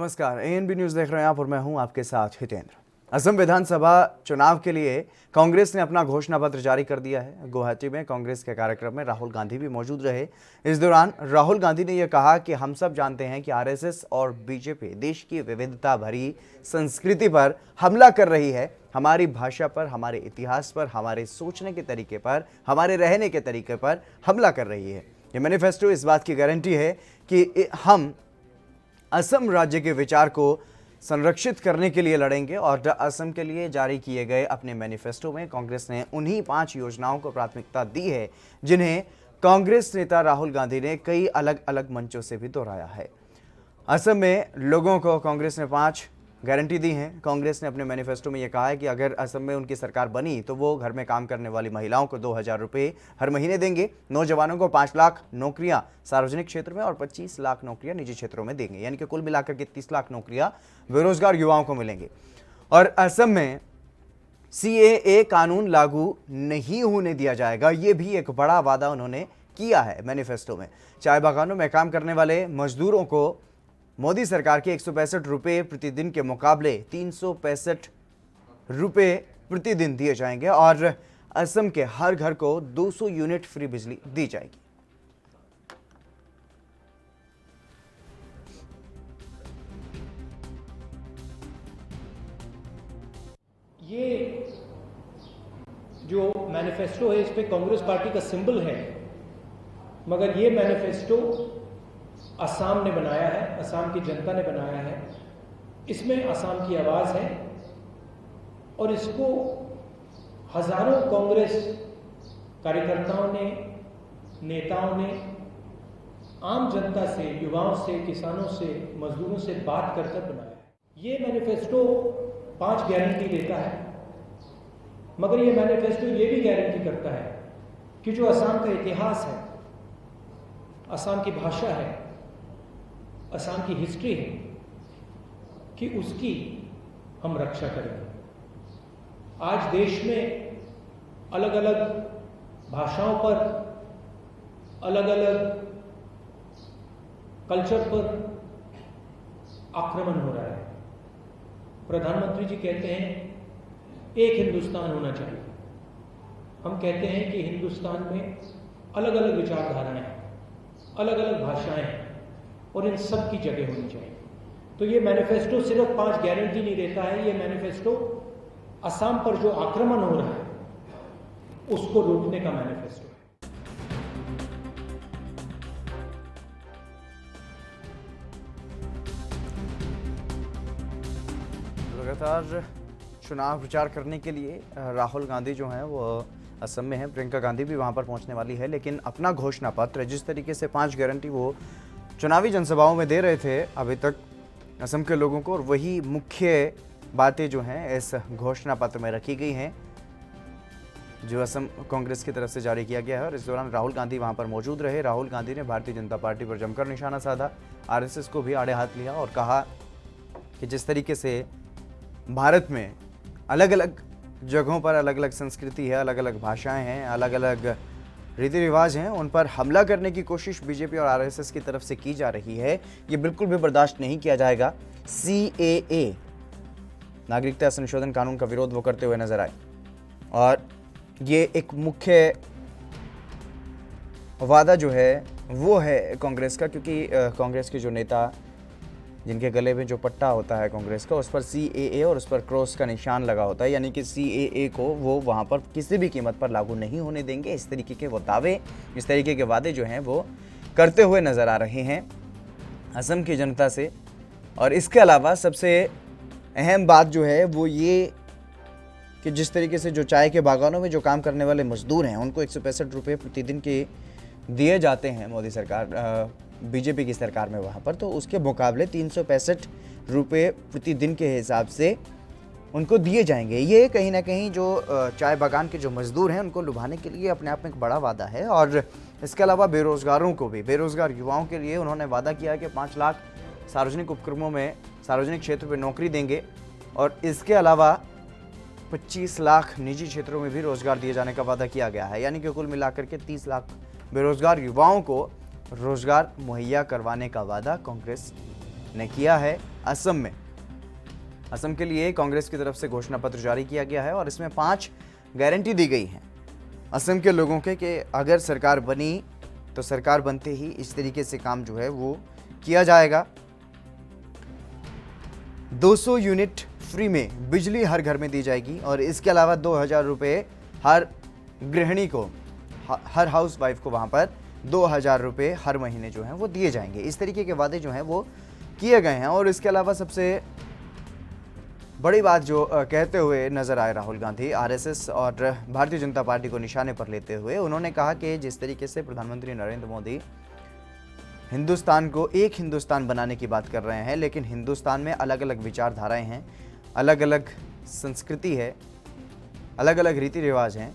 नमस्कार, ANB news देख रहे हैं आप और मैं हूं आपके साथ हितेंद्र। असम विधानसभा चुनाव के लिए कांग्रेस ने अपना घोषणा पत्र जारी कर दिया है। गुवाहाटी में कांग्रेस के कार्यक्रम में राहुल गांधी भी मौजूद रहे। इस दौरान राहुल गांधी ने यह कहा कि हम सब जानते हैं कि आरएसएस और बीजेपी देश की विविधता भरी संस्कृति पर हमला कर रही है, हमारी भाषा पर, हमारे इतिहास पर, हमारे सोचने के तरीके पर, हमारे रहने के तरीके पर हमला कर रही है। ये मैनिफेस्टो इस बात की गारंटी है कि हम असम राज्य के विचार को संरक्षित करने के लिए लड़ेंगे और असम के लिए जारी किए गए अपने मैनिफेस्टो में कांग्रेस ने उन्हीं 5 योजनाओं को प्राथमिकता दी है जिन्हें कांग्रेस नेता राहुल गांधी ने कई अलग अलग मंचों से भी दोहराया है। असम में लोगों को कांग्रेस ने 5 गारंटी दी हैं। कांग्रेस ने अपने मैनिफेस्टो में यह कहा है कि अगर असम में उनकी सरकार बनी तो वो घर में काम करने वाली महिलाओं को 2,000 रुपये हर महीने देंगे, नौजवानों को 5 लाख नौकरियां सार्वजनिक क्षेत्र में और 25 लाख नौकरियां निजी क्षेत्रों में देंगे, यानी कि कुल मिलाकर के 30 लाख नौकरियां बेरोजगार युवाओं को मिलेंगे। और असम में CAA कानून लागू नहीं होने दिया जाएगा, ये भी एक बड़ा वादा उन्होंने किया है मैनिफेस्टो में। चाय बागानों में काम करने वाले मजदूरों को मोदी सरकार के 165 रुपये प्रतिदिन के मुकाबले 365 रुपये प्रतिदिन दिए जाएंगे और असम के हर घर को 200 यूनिट फ्री बिजली दी जाएगी। ये जो मैनिफेस्टो है इस पे कांग्रेस पार्टी का सिंबल है, मगर ये मैनिफेस्टो असम ने बनाया है, असम की जनता ने बनाया है। इसमें असम की आवाज़ है और इसको हजारों कांग्रेस कार्यकर्ताओं ने, नेताओं ने आम जनता से, युवाओं से, किसानों से, मजदूरों से बात कर कर बनाया है। ये मैनिफेस्टो 5 गारंटी देता है, मगर ये मैनिफेस्टो ये भी गारंटी करता है कि जो असम का इतिहास है, असम की भाषा है, असम की हिस्ट्री है, कि उसकी हम रक्षा करेंगे। आज देश में अलग अलग भाषाओं पर, अलग अलग कल्चर पर आक्रमण हो रहा है। प्रधानमंत्री जी कहते हैं एक हिंदुस्तान होना चाहिए। हम कहते हैं कि हिंदुस्तान में अलग अलग विचारधाराएं हैं, अलग अलग भाषाएं हैं और इन सब की जगह होनी चाहिए। तो ये मैनिफेस्टो सिर्फ 5 गारंटी नहीं देता है, ये मैनिफेस्टो असम पर जो आक्रमण हो रहा है उसको रोकने का मैनिफेस्टो है। लगातार चुनाव प्रचार करने के लिए राहुल गांधी जो हैं वो असम में हैं, प्रियंका गांधी भी वहां पर पहुंचने वाली है, लेकिन अपना घोषणा पत्र जिस तरीके से 5 गारंटी वो चुनावी जनसभाओं में दे रहे थे अभी तक असम के लोगों को, और वही मुख्य बातें जो हैं इस घोषणा पत्र में रखी गई हैं जो असम कांग्रेस की तरफ से जारी किया गया है। और इस दौरान राहुल गांधी वहां पर मौजूद रहे। राहुल गांधी ने भारतीय जनता पार्टी पर जमकर निशाना साधा, आरएसएस को भी आड़े हाथ लिया और कहा कि जिस तरीके से भारत में अलग अलग जगहों पर अलग अलग संस्कृति है, अलग अलग भाषाएं हैं, अलग अलग रीति रिवाज हैं, उन पर हमला करने की कोशिश बीजेपी और आरएसएस की तरफ से की जा रही है, ये बिल्कुल भी बर्दाश्त नहीं किया जाएगा। CAA नागरिकता संशोधन कानून का विरोध वो करते हुए नजर आए और ये एक मुख्य वादा जो है वो है कांग्रेस का, क्योंकि कांग्रेस के जो नेता जिनके गले में जो पट्टा होता है कांग्रेस का, उस पर CAA और उस पर क्रॉस का निशान लगा होता है, यानी कि CAA को वो वहाँ पर किसी भी कीमत पर लागू नहीं होने देंगे। इस तरीके के वो दावे, इस तरीके के वादे जो हैं वो करते हुए नज़र आ रहे हैं असम की जनता से। और इसके अलावा सबसे अहम बात जो है वो ये कि जिस तरीके से जो चाय के बागानों में जो काम करने वाले मजदूर हैं उनको 165 रुपये प्रतिदिन के दिए जाते हैं मोदी सरकार, बीजेपी की सरकार में वहाँ पर, तो उसके मुकाबले 365 रुपये प्रतिदिन के हिसाब से उनको दिए जाएंगे। ये कहीं ना कहीं जो चाय बागान के जो मजदूर हैं उनको लुभाने के लिए अपने आप में एक बड़ा वादा है। और इसके अलावा बेरोज़गारों को भी, बेरोज़गार युवाओं के लिए उन्होंने वादा किया कि 5 लाख सार्वजनिक उपक्रमों में, सार्वजनिक क्षेत्र में नौकरी देंगे और इसके अलावा 25 लाख निजी क्षेत्रों में भी रोज़गार दिए जाने का वादा किया गया है, यानी कि कुल मिलाकर के 30 लाख बेरोज़गार युवाओं को रोजगार मुहैया करवाने का वादा कांग्रेस ने किया है असम में। असम के लिए कांग्रेस की तरफ से घोषणा पत्र जारी किया गया है और इसमें 5 गारंटी दी गई हैं असम के लोगों के कि अगर सरकार बनी तो सरकार बनते ही इस तरीके से काम जो है वो किया जाएगा। 200 यूनिट फ्री में बिजली हर घर में दी जाएगी और इसके अलावा 2000 रुपये हर गृहिणी को, हर हाउस वाइफ को वहाँ पर 2000 रुपये हर महीने जो हैं वो दिए जाएंगे। इस तरीके के वादे जो हैं वो किए गए हैं। और इसके अलावा सबसे बड़ी बात जो कहते हुए नजर आए राहुल गांधी, आरएसएस और भारतीय जनता पार्टी को निशाने पर लेते हुए उन्होंने कहा कि जिस तरीके से प्रधानमंत्री नरेंद्र मोदी हिंदुस्तान को एक हिंदुस्तान बनाने की बात कर रहे हैं, लेकिन हिंदुस्तान में अलग अलग विचारधाराएं हैं, अलग अलग संस्कृति है, अलग अलग रीति रिवाज हैं।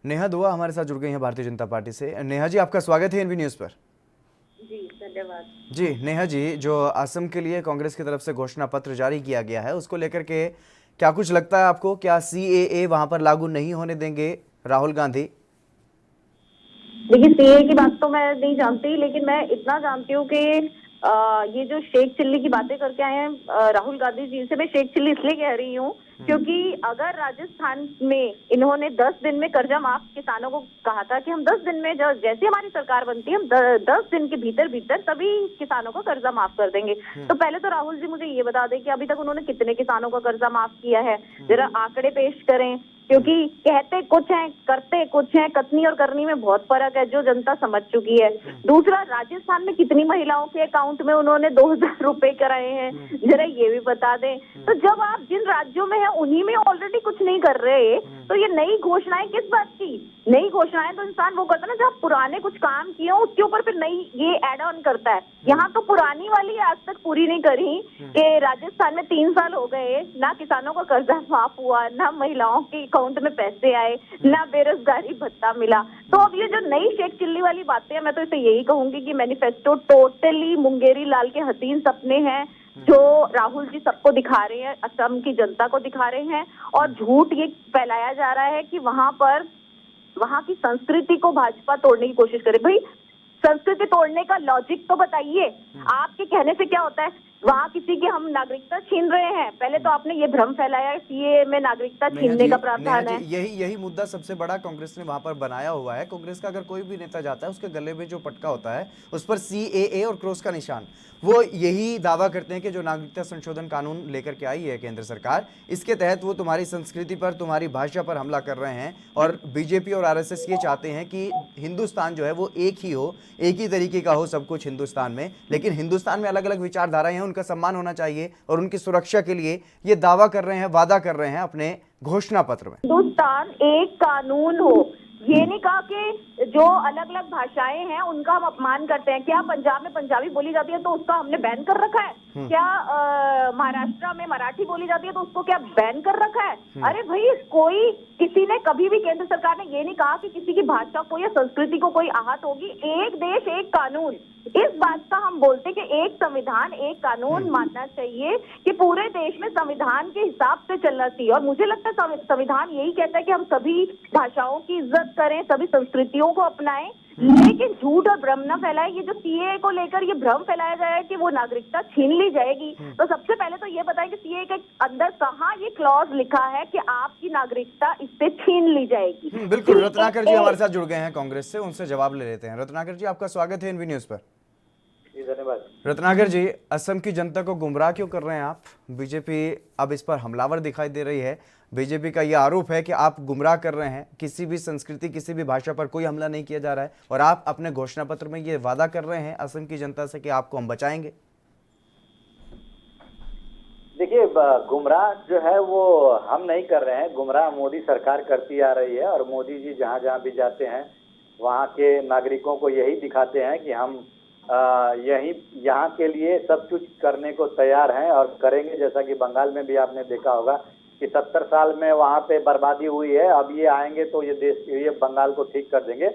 नेहा दुआ हमारे साथ जुड़ गई हैं भारतीय जनता पार्टी से। नेहा जी, आपका स्वागत है एनबी न्यूज़ पर। जी धन्यवाद। जी नेहा जी, जो असम के लिए कांग्रेस की तरफ से घोषणा पत्र जारी किया गया है उसको लेकर के क्या कुछ लगता है आपको? क्या सीएए वहां पर लागू नहीं होने देंगे राहुल गांधी? देखिए, सीए की बात तो मैं नहीं जानती, लेकिन मैं इतना जानती हूँ कि ये जो शेख चिल्ली की बातें करके आए हैं राहुल गांधी जी से, मैं शेख चिल्ली इसलिए कह रही हूँ क्योंकि अगर राजस्थान में इन्होंने 10 दिन में कर्जा माफ किसानों को कहा था कि हम 10 दिन में जैसे हमारी सरकार बनती है हम 10 दिन के भीतर भीतर सभी किसानों को कर्जा माफ कर देंगे, तो पहले तो राहुल जी मुझे ये बता दें कि अभी तक उन्होंने कितने किसानों का कर्जा माफ किया है, जरा आंकड़े पेश करें। क्योंकि कहते कुछ हैं करते कुछ हैं, कथनी और करनी में बहुत फर्क है जो जनता समझ चुकी है। दूसरा, राजस्थान में कितनी महिलाओं के अकाउंट में उन्होंने 2000 रुपए कराए हैं, जरा ये भी बता दें। तो जब आप जिन राज्यों में हैं उन्हीं में ऑलरेडी कुछ नहीं कर रहे, तो ये नई घोषणाएं किस बात की? नई घोषणाएं तो इंसान वो करता है ना जब पुराने कुछ काम किए हो उसके ऊपर फिर नई ये एड ऑन करता है। यहाँ तो पुरानी वाली आज तक पूरी नहीं करी कि राजस्थान में 3 साल हो गए, ना किसानों का कर्जा माफ हुआ, ना महिलाओं के अकाउंट में पैसे आए, ना बेरोजगारी भत्ता मिला। तो अब ये जो नई शेख चिल्ली वाली बातें हैं, मैं तो इसे यही कहूंगी कि मैनिफेस्टो टोटली मुंगेरी लाल के हसीन सपने हैं जो राहुल जी सबको दिखा रहे हैं, असम की जनता को दिखा रहे हैं। और झूठ ये फैलाया जा रहा है कि वहां की संस्कृति को भाजपा तोड़ने की कोशिश करे। भाई, संस्कृति तोड़ने का लॉजिक तो बताइए। आपके कहने से क्या होता है? वहाँ किसी की हम नागरिकता छीन रहे हैं। पहले तो आपने ये भ्रम फैलाया सीए में नागरिकता छीनने का प्रावधान है। यही मुद्दा सबसे बड़ा कांग्रेस ने वहां पर बनाया हुआ है। कांग्रेस का अगर कोई भी नेता जाता है उसके गले में जो पटका होता है उस पर सीएए और क्रॉस का निशान, वो यही दावा करते हैं कि जो नागरिकता संशोधन कानून लेकर के आई है केंद्र सरकार, इसके तहत वो तुम्हारी संस्कृति पर, तुम्हारी भाषा पर हमला कर रहे हैं। और बीजेपी और आरएसएस ये चाहते हैं कि हिंदुस्तान जो है वो एक ही हो, एक ही तरीके का हो सब कुछ हिंदुस्तान में, लेकिन हिंदुस्तान में अलग अलग विचारधाराएं हैं, उनका सम्मान होना चाहिए और उनकी सुरक्षा के लिए ये दावा कर रहे हैं, वादा कर रहे हैं अपने घोषणा पत्र में। हिंदुस्तान एक कानून हो, ये नहीं कहा कि जो अलग अलग भाषाएं हैं उनका हम अपमान करते हैं। क्या पंजाब में पंजाबी बोली जाती है तो उसका हमने बैन कर रखा है? क्या महाराष्ट्र में मराठी बोली जाती है तो उसको क्या बैन कर रखा है? अरे भाई, कोई किसी ने कभी भी, केंद्र सरकार ने ये नहीं कहा कि किसी की भाषा को या संस्कृति को कोई आहत होगी। एक देश एक कानून, इस बात का हम बोलते हैं कि एक संविधान एक कानून मानना चाहिए कि पूरे देश में संविधान के हिसाब से चलना चाहिए। और मुझे लगता है संविधान यही कहता है कि हम सभी भाषाओं की इज्जत करें, सभी संस्कृतियों को अपनाएं, लेकिन झूठ और भ्रम न फैलाए। ये जो सीए को लेकर ये भ्रम फैलाया जाए कि वो नागरिकता छीन ली जाएगी, तो सबसे पहले तो ये बताएं कि सीए के अंदर कहाँ ये क्लॉज लिखा है कि आपकी नागरिकता इससे छीन ली जाएगी। बिल्कुल, रत्नाकर जी हमारे साथ जुड़ गए हैं कांग्रेस से, उनसे जवाब ले लेते हैं। रत्नाकर जी, आपका स्वागत है एनबी न्यूज़ पर। धन्यवाद। रत्नाकर जी, असम की जनता को गुमराह क्यों कर रहे हैं आप? बीजेपी अब इस पर हमलावर दिखाई दे रही है। बीजेपी का यह आरोप है कि आप गुमराह कर रहे हैं, किसी भी संस्कृति, किसी भी भाषा पर कोई हमला नहीं किया जा रहा है, और आप अपने घोषणा पत्र में ये वादा कर रहे हैं असम की जनता से कि आपको हम बचाएंगे। देखिए, गुमराह जो है वो हम नहीं कर रहे हैं, गुमराह मोदी सरकार करती आ रही है। और मोदी जी जहाँ जहाँ भी जाते हैं वहाँ के नागरिकों को यही दिखाते हैं कि हम यहाँ के लिए सब कुछ करने को तैयार हैं और करेंगे। जैसा कि बंगाल में भी आपने देखा होगा कि 70 साल में वहाँ पे बर्बादी हुई है, अब ये आएंगे तो ये बंगाल को ठीक कर देंगे।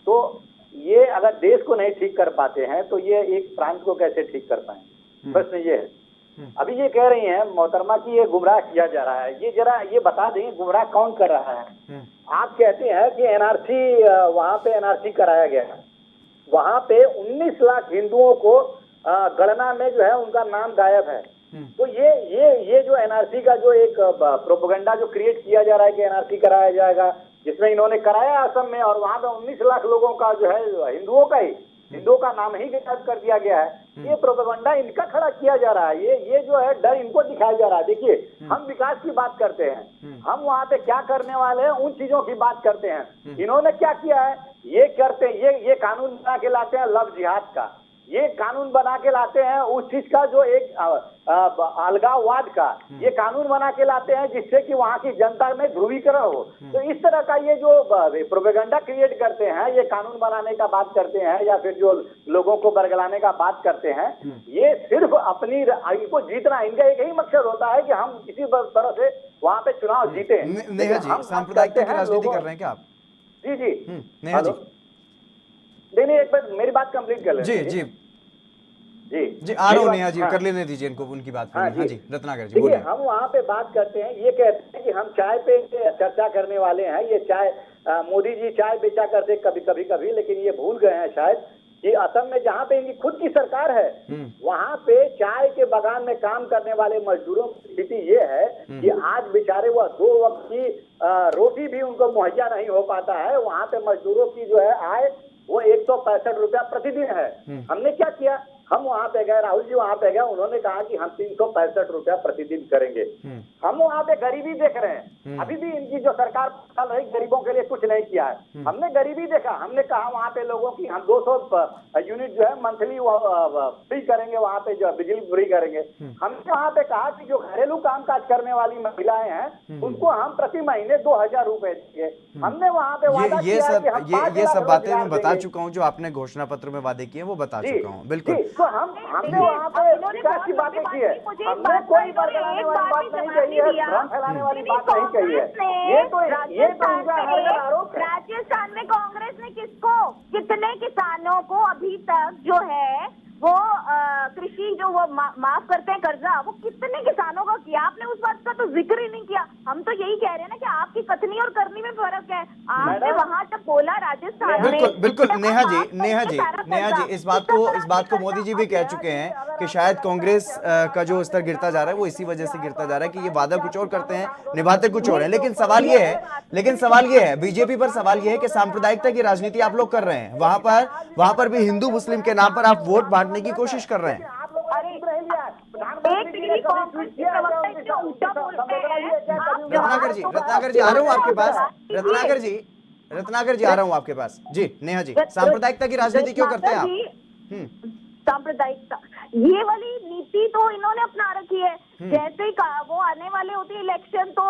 तो ये अगर देश को नहीं ठीक कर पाते हैं तो ये एक प्रांत को कैसे ठीक कर पाएंगे? प्रश्न ये है। अभी ये कह रही हैं मोहतरमा कि ये गुमराह किया जा रहा है, ये जरा ये बता दें गुमराह कौन कर रहा है। आप कहते हैं कि एनआरसी, वहां पे एनआरसी कराया गया है, वहां पे 19 लाख हिंदुओं को गणना में जो है उनका नाम गायब है। तो ये जो एनआरसी का जो एक प्रोपेगेंडा जो क्रिएट किया जा रहा है कि एनआरसी कराया जाएगा, जिसमें इन्होंने कराया असम में, और वहां पे 19 लाख लोगों का जो है हिंदुओं का नाम ही गायब कर दिया गया है। ये प्रोपेगेंडा इनका खड़ा किया जा रहा है, ये जो है डर इनको दिखाया जा रहा है। देखिए हम विकास की बात करते हैं, हम वहाँ पे क्या करने वाले हैं उन चीजों की बात करते हैं। इन्होंने क्या किया है, ये कानून बना के लाते हैं लव जिहाद का, ये कानून बना के लाते हैं उस चीज का जो एक अलगाववाद का, ये कानून बना के लाते हैं जिससे कि वहां की जनता में ध्रुवीकरण हो। तो इस तरह का ये जो प्रोपेगेंडा क्रिएट करते हैं, ये कानून बनाने का बात करते हैं या फिर जो लोगों को बरगलाने का बात करते हैं, ये सिर्फ अपनी इनको जीतना, इनका एक ही मकसद होता है कि हम किसी तरह से वहां पे चुनाव जीते। नेहा जी, सांप्रदायिकता की राजनीति कर रहे हैं क्या आप? जी नेहा जी, नहीं एक बार मेरी बात कंप्लीट कर लें। जी आ रहा हूँ नेहा जी, कर लेने दीजिए इनको, उनकी बात करें। हाँ जी, रत्नाकर जी बोलिए। हम वहाँ पे बात करते हैं, ये कहते हैं कि हम चाय पे चर्चा करने वाले हैं, ये चाय मोदी जी चाय बेचा करते कभी, लेकिन ये भूल गए हैं शायद कि असम में जहाँ पे इनकी खुद की सरकार है, वहाँ पे चाय के बागान में काम करने वाले मजदूरों की स्थिति ये है कि आज बेचारे वह 2 वक्त की रोटी भी उनको मुहैया नहीं हो पाता है। वहाँ पे मजदूरों की जो है आय वो 165 रुपया प्रतिदिन है। हमने क्या किया, हम वहाँ पे गए, राहुल जी वहाँ पे गए, उन्होंने कहा कि हम 365 रुपया प्रतिदिन करेंगे। हम वहाँ पे गरीबी देख रहे हैं, अभी भी इनकी जो सरकार चल रही गरीबों के लिए कुछ नहीं किया है। हमने गरीबी देखा, हमने कहा वहाँ पे लोगों की हम 200 यूनिट जो है मंथली फ्री करेंगे, वहाँ पे जो बिजली फ्री करेंगे। हमने वहाँ पे कहा कि जो घरेलू कामकाज करने वाली महिलाएं हैं उनको हम प्रति महीने 2000 रुपए देंगे। हमने वहाँ पे वादा किया कि हम 5 ये लाख सब बातें रोजगार मैं बता देंगे। चुका हूँ, जो आपने घोषणा पत्र में वादे किए वो बता चुका हूँ। बिल्कुल, तो हमने वहाँ पे विकास की बातें की है, हमने कोई बरगलाने वाली बात नहीं कही है, भ्रम फैलाने वाली बात नहीं कही है। ये तो इनका हर आरोप है। राजस्थान में कांग्रेस ने कितने किसानों को अभी तक जो है वो कृषि जो वो माफ करते हैं कर्जा, वो कितने किसानों का किया? आपने उस बात का तो जिक्र ही नहीं किया। हम तो यही कह रहे हैं ना कि आपकी कथनी और करनी में फर्क है। आपने वहां जब बोला राजस्थान में, बिल्कुल नेहा जी, इस बात को मोदी जी भी कह चुके हैं कि शायद कांग्रेस का जो स्तर गिरता जा रहा है वो इसी वजह से गिरता जा रहा है कि ये वादा कुछ और करते हैं, निभाते कुछ और है। लेकिन सवाल ये है बीजेपी पर सवाल ये है कि सांप्रदायिकता की राजनीति आप लोग कर रहे हैं, वहां पर भी हिंदू मुस्लिम के नाम पर आप वोट बांटने की कोशिश कर रहे हैं। रत्नाकर जी आ रहा हूँ आपके पास। रत्नाकर जी आ रहा हूँ आपके पास। जी नेहा जी, सांप्रदायिकता की राजनीति क्यों करते हैं आप? सांप्रदायिकता ये वाली नीति तो इन्होंने अपना रखी है। जैसे ही वो आने वाले होते हैं इलेक्शन तो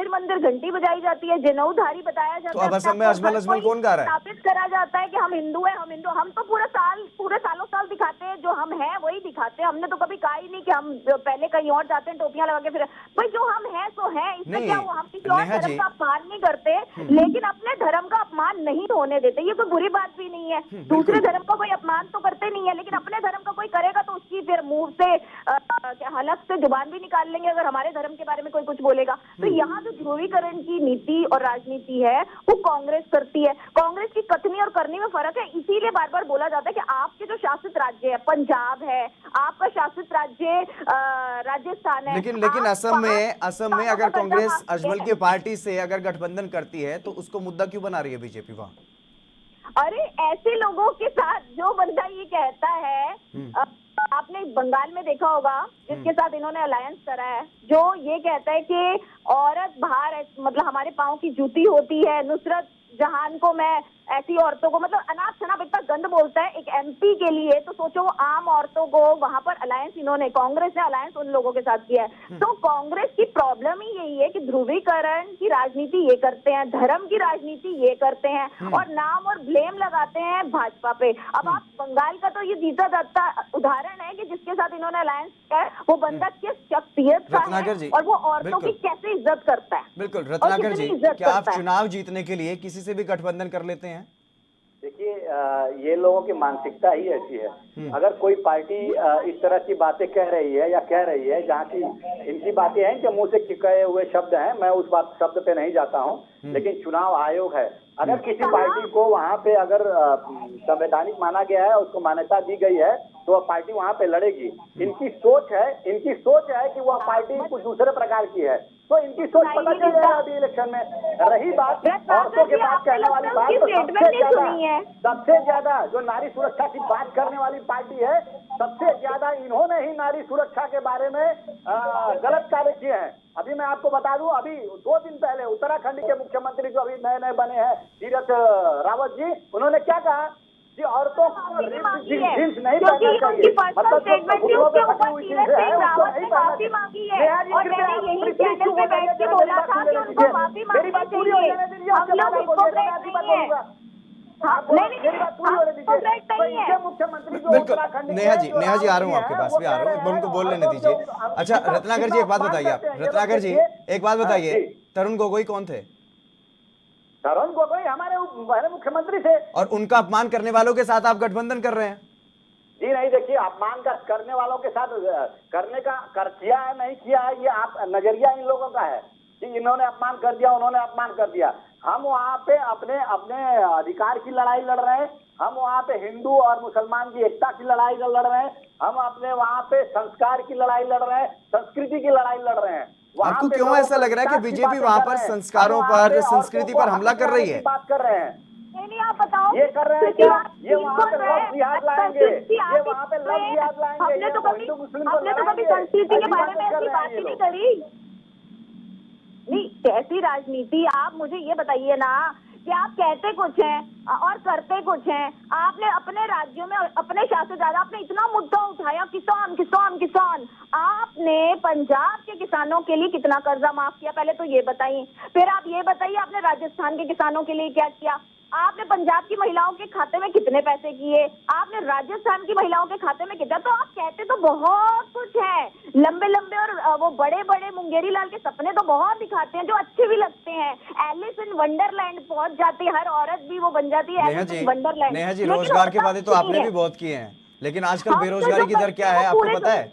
मंदिर घंटी बजाई जाती है, जनेऊधारी बताया जाता है। तो अब असम में अजमल कौन गा रहा है? स्थापित करा जाता है कि हम हिंदू हैं, हम तो पूरे सालों साल दिखाते हैं, जो हम हैं वही दिखाते हैं। हमने तो कभी कहा ही नहीं कि हम पहले कहीं और जाते हैं टोपियां लगा के, फिर भाई जो हम हैं सो हैं, इसमें क्या हुआ? हम किसी और धर्म का अपमान नहीं करते, लेकिन अपने धर्म का अपमान नहीं होने देते। ये कोई बुरी बात भी नहीं है, दूसरे धर्म का कोई अपमान तो करते नहीं है, लेकिन अपने धर्म का कोई करेगा तो उसकी फिर मुंह से हलक से जुबान भी निकाल लेंगे अगर हमारे धर्म के बारे में कोई कुछ बोलेगा। तो यहाँ जो ध्रुवीकरण की नीति और राजनीति है वो कांग्रेस करती है। कांग्रेस की कथनी और करनी में फर्क है, इसीलिए बार बार बोला जाता है कि आपके जो शासित राज्य है, पंजाब है, आपका शासित राज्य राजस्थान है, लेकिन असम में अगर कांग्रेस अजमल की पार्टी से अगर गठबंधन करती है तो उसको मुद्दा क्यों बना रही है बीजेपी वहां? अरे ऐसे लोगों के साथ जो बंदा ये कहता है, आपने बंगाल में देखा होगा जिसके साथ इन्होंने अलायंस करा है, जो ये कहता है कि औरत बाहर मतलब हमारे पाँव की जूती होती है, नुसरत जहान को मैं ऐसी औरतों को मतलब अनाप शनाप इतना गंद बोलता है एक एमपी के लिए। तो सोचो वो आम औरतों को वहां पर अलायंस कांग्रेस ने अलायंस उन लोगों के साथ किया है। तो कांग्रेस की प्रॉब्लम ही यही है कि ध्रुवीकरण की राजनीति ये करते हैं, धर्म की राजनीति ये करते हैं और नाम और ब्लेम लगाते हैं भाजपा पे। अब आप बंगाल का तो ये जीता जाता उदाहरण है कि जिसके साथ इन्होंने अलायंस किया है वो बंदा किस शख्सियत का है और वो औरतों की कैसे इज्जत करता है। बिल्कुल रत्नाकर जी, क्या आप चुनाव जीतने के लिए किसी से भी गठबंधन कर लेते हैं? देखिए ये लोगों की मानसिकता ही ऐसी है। अगर कोई पार्टी इस तरह की बातें कह रही है या कह रही है, जहाँ की इनकी बातें हैं कि मुंह से कहे हुए शब्द हैं, मैं उस बात शब्द पे नहीं जाता हूँ, लेकिन चुनाव आयोग है, अगर किसी पार्टी को वहाँ पे अगर संवैधानिक माना गया है, उसको मान्यता दी गई है, तो वह पार्टी वहाँ पे लड़ेगी। इनकी सोच है कि वह पार्टी कुछ दूसरे प्रकार की है, तो इनकी सोच पता चल जाएगा अभी इलेक्शन में। रही बात औरतों के बात कहने वाली बात, तो सबसे ज्यादा जो नारी सुरक्षा की बात करने वाली पार्टी है, सबसे ज्यादा इन्होंने ही नारी सुरक्षा के बारे में गलत कार्य किए हैं। अभी मैं आपको बता दूं, अभी 2 दिन पहले उत्तराखंड के मुख्यमंत्री जो अभी नए नए बने हैं, तीरथ रावत जी, उन्होंने क्या कहा कि औरतों को जींस नहीं पहनना चाहिए, मतलब घुटनों पे फटी हुई जींस है उसको नहीं पहनना चाहिए। मेरी बात पूरी हो जाने दीजिए, उसके बाद आप बोलिएगा, मैं आपकी बात बोलूंगा। मेरी बात पूरी होने दीजिए। तो इनके मुख्यमंत्री जो उत्तराखंड के, नेहा जी आ रहा हूँ आपके पास भी आ रहा हूँ, उनको बोल लेने दीजिए। अच्छा रत्नाकर जी एक बात बताइए, आप रत्नाकर जी एक बात बताइए, तरुण गोगोई कौन थे? तरुण गोगोई हमारे मुख्यमंत्री थे। और उनका अपमान करने वालों के साथ आप गठबंधन कर रहे हैं? जी नहीं, देखिए अपमान का करने वालों के साथ करने का किया है नहीं किया है, ये आप नजरिया इन लोगों का है कि इन्होंने अपमान कर दिया, उन्होंने अपमान कर दिया। हम वहाँ पे अपने अपने अधिकार की लड़ाई लड़ रहे हैं, हम वहाँ पे हिंदू और मुसलमान की एकता की लड़ाई लड़ रहे हैं, हम अपने वहाँ पे संस्कार की लड़ाई लड़ रहे हैं, संस्कृति की लड़ाई लड़ रहे हैं। आपको क्यों ऐसा लग रहा है कि बीजेपी वहाँ पर संस्कारों पर, संस्कृति पर हमला कर रही है? बात कर रहे हैं, नहीं आप बताओ, ये कर रहे हैं क्या? ये वहाँ पे लव जिहाद लाएंगे, ये वहाँ पे लव जिहाद लाएंगे। हमने तो कभी संस्कृति के बारे में ऐसी बात ही नहीं करी। नहीं, कैसी राजनीति? आप मुझे ये बताइए ना कि आप कहते कुछ हैं और करते कुछ हैं। आपने अपने राज्यों में, अपने शासन ज्यादा, आपने इतना मुद्दा उठाया, किसान किसान किसान। आपने पंजाब के किसानों के लिए कितना कर्जा माफ किया, पहले तो ये बताइए। फिर आप ये बताइए आपने राजस्थान के किसानों के लिए क्या किया। आपने पंजाब की महिलाओं के खाते में कितने पैसे किए, आपने राजस्थान की महिलाओं के खाते में कितना। तो आप कहते तो बहुत कुछ है, लंबे लंबे और वो बड़े बड़े मुंगेरी लाल के सपने तो बहुत दिखाते हैं, जो अच्छे भी लगते हैं। एलिस इन वंडरलैंड पहुंच जाती है, हर औरत भी वो बन जाती है Alice in Wonderland. Neha ji, रोजगार के वादे तो आपने भी बहुत किए हैं, लेकिन आजकल बेरोजगारी की दर क्या है आपको पता है?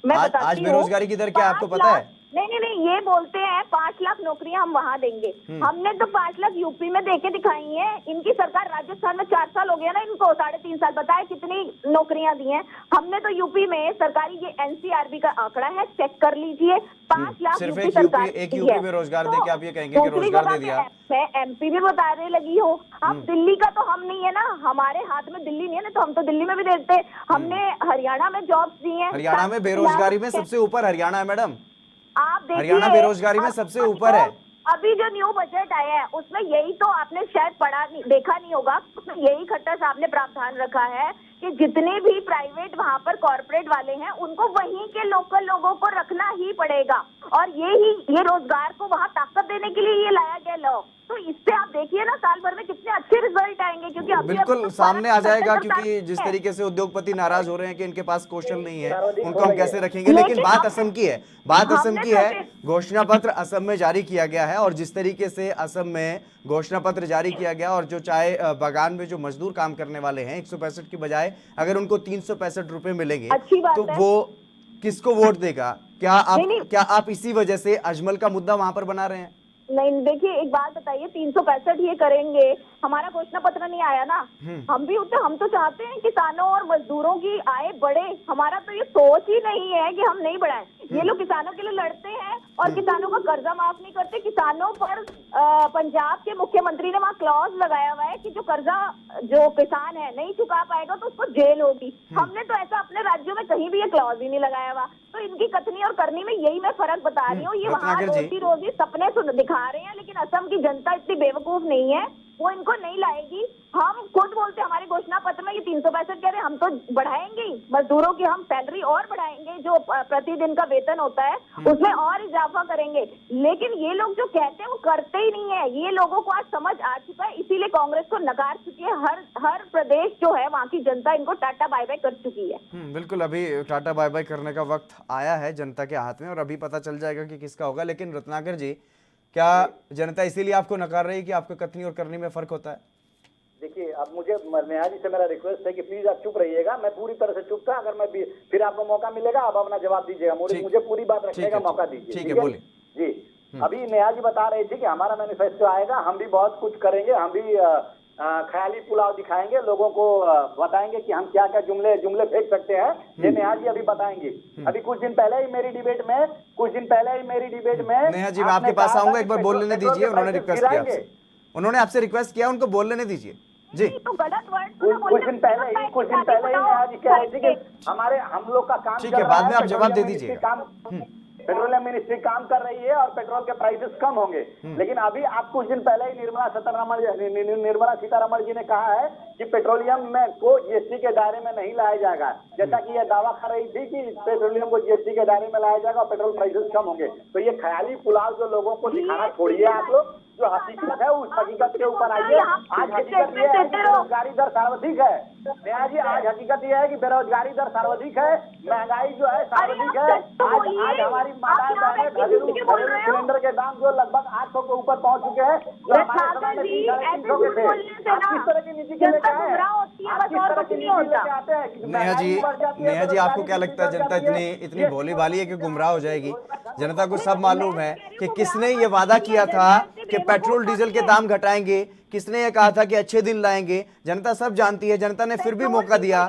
आज बेरोजगारी की दर क्या है आपको पता है? नहीं, ये बोलते हैं 5 लाख नौकरियां हम वहां देंगे। हमने तो 5 लाख यूपी में देके दिखाई है। इनकी सरकार राजस्थान में 4 साल हो गया ना, इनको 3.5 साल, बताए कितनी नौकरियां दी हैं हमने तो यूपी में। सरकारी ये एनसीआरबी का आंकड़ा है, चेक कर लीजिए। 5 लाख सिर्फ यूपी सरकार एक यूपी में रोजगार देके आप ये कहेंगे कि रोजगार दे दिया? मैं एमपी भी बताने लगी हूँ। अब दिल्ली का तो हम नहीं है ना, हमारे हाथ में दिल्ली नहीं है ना, तो हम तो दिल्ली में भी देते। हमने हरियाणा में जॉब्स दी है। हरियाणा में बेरोजगारी में सबसे ऊपर हरियाणा है मैडम। आप देखिए, हरियाणा बेरोजगारी में सबसे ऊपर है। अभी जो न्यू बजट आया है उसमें यही तो आपने शायद देखा नहीं होगा, उसमें यही खट्टर साहब ने प्रावधान रखा है कि जितने भी प्राइवेट वहाँ पर कॉर्पोरेट वाले हैं उनको वहीं के लोकल लोगों को रखना ही पड़ेगा, और ये रोजगार को वहाँ ताकत देने के लिए ये लाया गया लॉ। तो इससे आप देखिए ना साल भर में कितने अच्छे रिजल्ट आएंगे, क्योंकि बिल्कुल सामने आ जाएगा। क्योंकि जिस तरीके से उद्योगपति नाराज हो रहे हैं कि इनके पास कौशल नहीं है, उनको हम कैसे रखेंगे। लेकिन बात असम की है, बात असम की है। घोषणा पत्र असम में जारी किया गया है, और जिस तरीके से असम में घोषणा पत्र जारी किया गया, और जो चाय बागान में जो मजदूर काम करने वाले हैं 165 की बजाय अगर उनको 365 रुपए मिलेंगे तो वो किसको वोट देगा? क्या आप इसी वजह से अजमल का मुद्दा वहां पर बना रहे हैं? नहीं, देखिए एक बात बताइए, 365 ये करेंगे, हमारा घोषणा पत्र नहीं आया ना। हम तो चाहते हैं किसानों और मजदूरों की आय बढ़े। हमारा तो ये सोच ही नहीं है कि हम नहीं बढ़ाएं। ये लोग किसानों के लिए लड़ते हैं और किसानों का कर्जा माफ नहीं करते। किसानों पर पंजाब के मुख्यमंत्री ने वहाँ क्लॉज लगाया हुआ है कि जो कर्जा जो किसान है नहीं चुका पाएगा तो उसको जेल होगी। हमने तो ऐसा अपने राज्यों में कहीं भी ये क्लॉज ही नहीं लगाया हुआ। तो इनकी कथनी और करनी में यही मैं फर्क बता रही हूँ। ये वहाँ रोजी सपने दिखा रहे हैं, लेकिन असम की जनता इतनी बेवकूफ नहीं है, वो इनको नहीं लाएगी। हम खुद बोलते हमारे घोषणा पत्र में ये 365 कह रहे, हम तो बढ़ाएंगे मजदूरों की, हम सैलरी और बढ़ाएंगे, जो प्रतिदिन का वेतन होता है उसमें और इजाफा करेंगे। लेकिन ये लोग जो कहते हैं वो करते ही नहीं है। ये लोगों को आज समझ आ चुका है, इसीलिए कांग्रेस को नकार चुकी है। हर प्रदेश जो है वहाँ की जनता इनको टाटा बाय बाय कर चुकी है। बिल्कुल, अभी टाटा बाय बाय करने का वक्त आया है जनता के हाथ में, और अभी पता चल जाएगा कि किसका होगा। लेकिन रत्नाकर जी, क्या जनता इसीलिए आपको नकार रही है कि आपको कथनी और करनी में फर्क होता है? देखिए, अब मुझे नेहा जी से मेरा रिक्वेस्ट है कि प्लीज आप चुप रहिएगा। मैं पूरी तरह से चुप था, अगर मैं फिर आपको मौका मिलेगा आप अपना जवाब दीजिएगा। मुझे पूरी बात रखने का मौका दीजिए। ठीक है, बोलिए जी। अभी नेहा जी बता रही थी कि हमारा मैनिफेस्टो आएगा, हम भी बहुत कुछ करेंगे, हम भी ख्याली पुलाव दिखाएंगे, लोगों को बताएंगे कि हम क्या क्या जुमले फेंक सकते हैं। ये नेहा जी अभी बताएंगी। अभी कुछ दिन पहले ही मेरी डिबेट में नेहा जी, मैं आपके पास आऊंगा, एक बार बोल लेने दीजिए। उन्होंने रिक्वेस्ट किया आपसे, उन्होंने आपसे रिक्वेस्ट किया, उनको बोल लेने दीजिए जी। तो गलत वर्ड कुछ दिन पहले ही नेहा जी कह रही थी कि हम लोग का काम ठीक है, बाद में आप जवाब दे दीजिएगा। पेट्रोलियम मिनिस्ट्री काम कर रही है और पेट्रोल के प्राइसेस कम होंगे। लेकिन अभी आप कुछ दिन पहले ही निर्मला सीतारमण जी ने कहा है कि पेट्रोलियम में को जीएसटी के दायरे में नहीं लाया जाएगा। जैसा कि यह दावा कर रही थी कि पेट्रोलियम को जीएसटी के दायरे में लाया जाएगा और पेट्रोल प्राइसेस कम होंगे। तो ये ख्याली पुलाव जो लोगों को दिखाना छोड़िए आप लोग, जो हकीकत है उस हकीकत के ऊपर आइए। आज हकीकत यह है कि बेरोजगारी दर सर्वाधिक है। नेहा जी, आज हकीकत यह है कि बेरोजगारी दर सर्वाधिक है, महंगाई जो है सर्वाधिक है। आज हमारी माताएं बहनें घरेलू सिलेंडर के दाम जो लगभग 800 के ऊपर पहुंच चुके हैं, जो हमारे समय में 300 के थे। किस तरह की नीति के लेके आए हैं? नेहा जी, आपको क्या लगता है जनता इतनी भोली भाली है कि गुमराह हो जाएगी? जनता को सब मालूम है कि किसने ये वादा किया था कि पेट्रोल डीजल के दाम घटाएंगे, किसने ये कहा था कि अच्छे दिन लाएंगे। जनता सब जानती है, जनता ने फिर भी मौका दिया।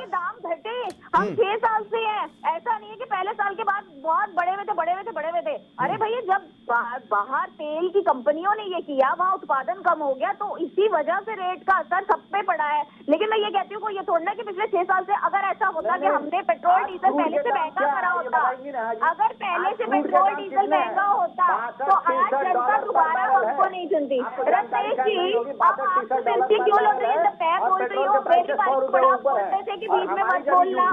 हम 6 साल से हैं, ऐसा नहीं है कि पहले साल के बाद बहुत बढ़े हुए थे। अरे भैया, जब बाहर तेल की कंपनियों ने ये किया, वहाँ उत्पादन कम हो गया, तो इसी वजह से रेट का असर सब पे पड़ा है। लेकिन मैं ये कहती हूँ ये थोड़ा कि पिछले 6 साल से अगर ऐसा होता कि हमने पेट्रोल डीजल पहले से महंगा करा होता, अगर पहले से पेट्रोल डीजल महंगा होता तो आज जनता दोबारा हमको नहीं चुनती। रतेश जी, अब आपको मिलती क्यों लग रही है? मैं बोल रही हूँ, मेरी बात बड़ा बोलते थे कि बीच में मत बोलना,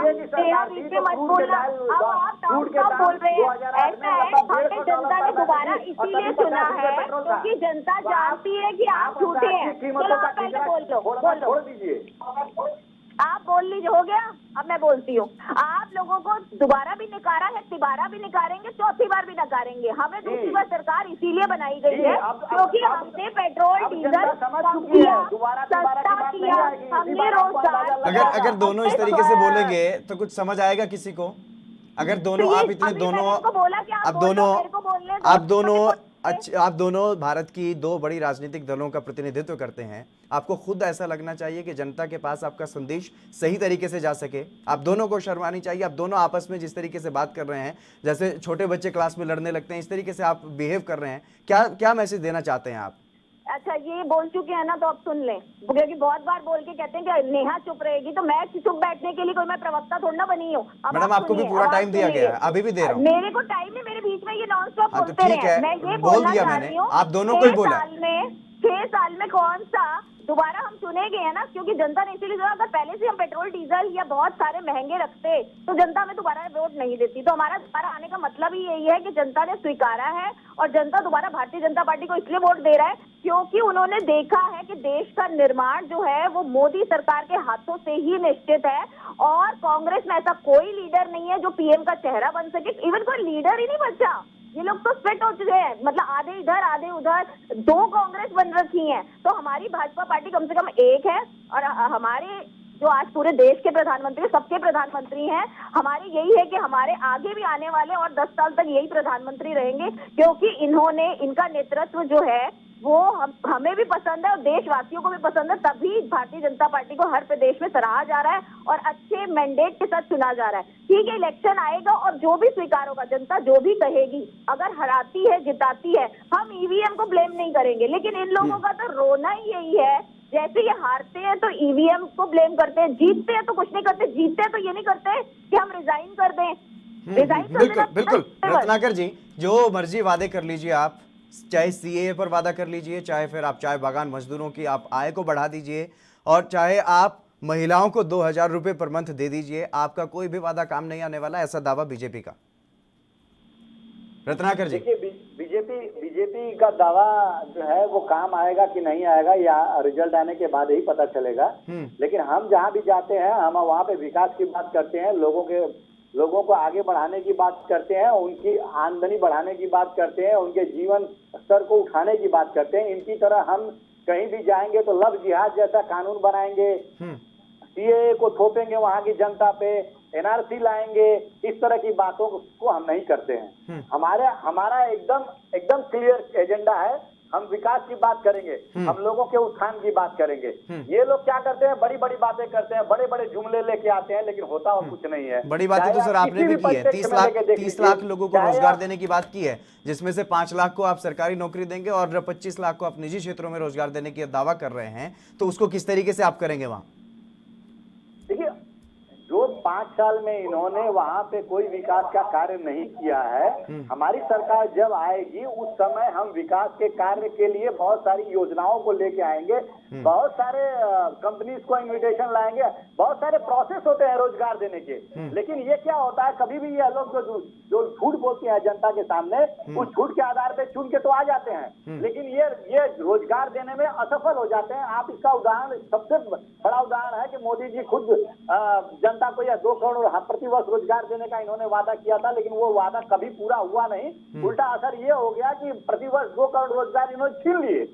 बीच में मत बोलना। अब आप टाउन बोल रहे हैं। ऐसा है, हमें जनता ने दोबारा इसीलिए चुना है क्योंकि जनता जानती है कि आप झूठे हैं। चलो आप पहले बोल दीजिए। आप बोल लीजिए, हो गया। अब मैं बोलती हूँ, आप लोगों को दोबारा भी निकारा है, तिबारा भी निकारेंगे, चौथी बार भी नकारेंगे। हमें दूसरी बार सरकार इसीलिए बनाई गई है क्योंकि हमने पेट्रोल डीजल कम किया, सस्ता किया, हमने रोजगार। अगर दोनों इस तरीके से बोलेंगे तो कुछ समझ आएगा किसी को? अगर दोनों आप दोनों भारत की दो बड़ी राजनीतिक दलों का प्रतिनिधित्व करते हैं, आपको खुद ऐसा लगना चाहिए कि जनता के पास आपका संदेश सही तरीके से जा सके। आप दोनों को शर्मानी चाहिए। आप दोनों आपस में जिस तरीके से बात कर रहे हैं, जैसे छोटे बच्चे क्लास में लड़ने लगते हैं, इस तरीके से आप बिहेव कर रहे हैं। क्या मैसेज देना चाहते हैं आप? अच्छा, ये बोल चुके हैं ना, तो अब सुन लें, क्योंकि बहुत बार बोल के कहते हैं कि नेहा चुप रहेगी, तो मैं चुप बैठने के लिए कोई मैं प्रवक्ता थोड़ी ना बनी हूँ। मैडम, आपको भी पूरा टाइम दिया गया है, अभी भी दे रहा हूँ। मेरे को टाइम नहीं, मेरे बीच में ये नॉन स्टॉप बोलते रहे। मैं ये बोल दिया मैंने, आप दोनों को ही बोला। 6 साल में कौन सा दोबारा हम चुने गए हैं ना, क्योंकि जनता ने इसीलिए चुना। अगर पहले से हम पेट्रोल डीजल या बहुत सारे महंगे रखते तो जनता हमें दोबारा वोट नहीं देती। तो हमारा दोबारा आने का मतलब ही यही है कि जनता ने स्वीकारा है और जनता दोबारा भारतीय जनता पार्टी को इसलिए वोट दे रहा है क्योंकि उन्होंने देखा है कि देश का निर्माण जो है वो मोदी सरकार के हाथों से ही निश्चित है और कांग्रेस में ऐसा कोई लीडर नहीं है जो पीएम का चेहरा बन सके। इवन कोई लीडर ही नहीं बचा। ये लोग तो स्प्लिट हो चुके हैं, मतलब आधे इधर आधे उधर, 2 कांग्रेस बन रखी हैं। तो हमारी भाजपा पार्टी कम से कम एक है और हमारे जो आज पूरे देश के प्रधानमंत्री, सबके प्रधानमंत्री हैं, हमारी यही है कि हमारे आगे भी आने वाले और 10 साल तक यही प्रधानमंत्री रहेंगे क्योंकि इनका नेतृत्व जो है वो हमें भी पसंद है और देशवासियों को भी पसंद है। तभी भारतीय जनता पार्टी को हर प्रदेश में सराहा जा रहा है और अच्छे मैंडेट के साथ चुना जा रहा है। ठीक है, इलेक्शन आएगा और जो भी स्वीकार होगा, जनता जो भी कहेगी, अगर हराती है जिताती है, हम ईवीएम को ब्लेम नहीं करेंगे। लेकिन इन लोगों का तो रोना ही यही है, जैसे ये हारते हैं तो ईवीएम को ब्लेम करते हैं, जीतते हैं तो कुछ नहीं करते, जीतते हैं तो ये नहीं करते कि हम रिजाइन कर दें। रिजाइन बिल्कुल रत्नाकर जी, जो मर्जी वादे कर लीजिए आप, चाहे सीएए पर वादा कर लीजिए, चाहे फिर आप चाय बागान मजदूरों की आप आय को बढ़ा दीजिए और चाहे आप महिलाओं को 2000 रुपए पर मंथ दे दीजिए, आपका कोई भी वादा काम नहीं आने वाला, ऐसा दावा बीजेपी का। रत्नाकर जी, बीजेपी का दावा जो है वो काम आएगा कि नहीं आएगा या रिजल्ट आने के बाद ही पता चलेगा। लेकिन हम जहां भी जाते हैं, हम वहां पे विकास की बात करते हैं, लोगों को आगे बढ़ाने की बात करते हैं, उनकी आमदनी बढ़ाने की बात करते हैं, उनके जीवन स्तर को उठाने की बात करते हैं। इनकी तरह हम कहीं भी जाएंगे तो लव जिहाद जैसा कानून बनाएंगे, सीएए को थोपेंगे वहां की जनता पे, एनआरसी लाएंगे, इस तरह की बातों को हम नहीं करते हैं। हमारा एकदम क्लियर एजेंडा है। हम विकास की बात करेंगे, हम लोगों के उत्थान की बात करेंगे। ये लोग क्या करते हैं, बड़ी बड़ी बातें करते हैं, बड़े बड़े जुमले लेके आते हैं, लेकिन होता और कुछ नहीं है। बड़ी बातें तो सर आपने भी की है। 30 लाख लोगों को रोजगार देने की बात की है, जिसमें से 5 लाख को आप सरकारी नौकरी देंगे और 25 लाख को आप निजी क्षेत्रों में रोजगार देने की दावा कर रहे हैं। तो उसको किस तरीके से आप करेंगे वहां? देखिए, जो 5 साल में इन्होंने वहां पे कोई विकास का कार्य नहीं किया है, हमारी सरकार जब आएगी उस समय हम विकास के कार्य के लिए बहुत सारी योजनाओं को लेके आएंगे, बहुत सारे कंपनीज को इन्विटेशन लाएंगे, बहुत सारे प्रोसेस होते हैं रोजगार देने के। लेकिन ये क्या होता है, कभी भी ये लोग जो झूठ बोलते हैं जनता के सामने, उस झूठ के आधार पे चुन के तो आ जाते हैं, लेकिन ये रोजगार देने में असफल हो जाते हैं। आप इसका उदाहरण, सबसे बड़ा उदाहरण है कि मोदी जी खुद जनता को यह 2 करोड़ प्रतिवर्ष रोजगार देने का इन्होंने वादा किया था, लेकिन वो वादा कभी पूरा हुआ नहीं। उल्टा असर ये हो गया कि प्रतिवर्ष 2 करोड़ रोजगार इन्होंने छीन लिए।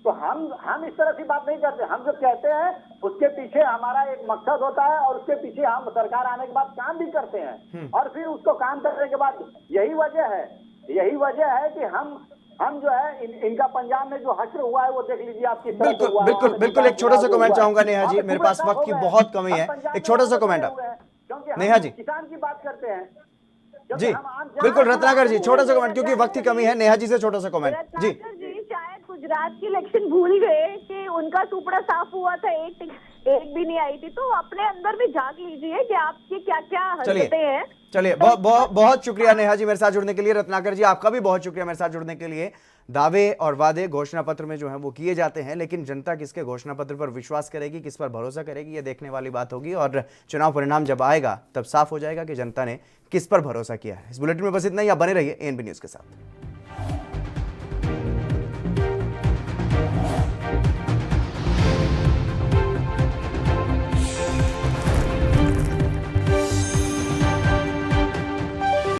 तो हम इस तरह की बात नहीं करते। हम जो कहते हैं उसके पीछे हमारा एक मकसद होता है और उसके पीछे हम सरकार आने के बाद काम भी करते हैं, और फिर उसको काम करने के बाद यही वजह है कि हम जो है इनका पंजाब में जो हश्र हुआ है वो देख लीजिए आप किस तरह से हुआ है। बिल्कुल एक छोटा सा कमेंट चाहूंगा नेहा जी, मेरे पास वक्त की बहुत कमी है, एक छोटा सा कमेंट आप नेहा जी। किसान की बात करते हैं जी, बिल्कुल रत्नाकर जी, छोटा सा कमेंट, क्योंकि वक्त की कमी है। नेहा जी से छोटा सा कमेंट जी। शायद गुजरात की इलेक्शन भूल गए कि उनका सुपड़ा साफ हुआ था, एक भी नहीं आई थी। तो अपने अंदर भी झांक लीजिए कि आपकी क्या क्या हरकतें हैं। चलिए बहुत शुक्रिया नेहा जी मेरे साथ जुड़ने के लिए। रत्नाकर जी आपका भी बहुत शुक्रिया मेरे साथ जुड़ने के लिए। दावे और वादे घोषणा पत्र में जो है वो किए जाते हैं, लेकिन जनता किसके घोषणा पत्र पर विश्वास करेगी, किस पर भरोसा करेगी, ये देखने वाली बात होगी। और चुनाव परिणाम जब आएगा तब साफ हो जाएगा कि जनता ने किस पर भरोसा किया है। इस बुलेटिन में बस इतना ही। आप बने रहिए एएनबी न्यूज के साथ।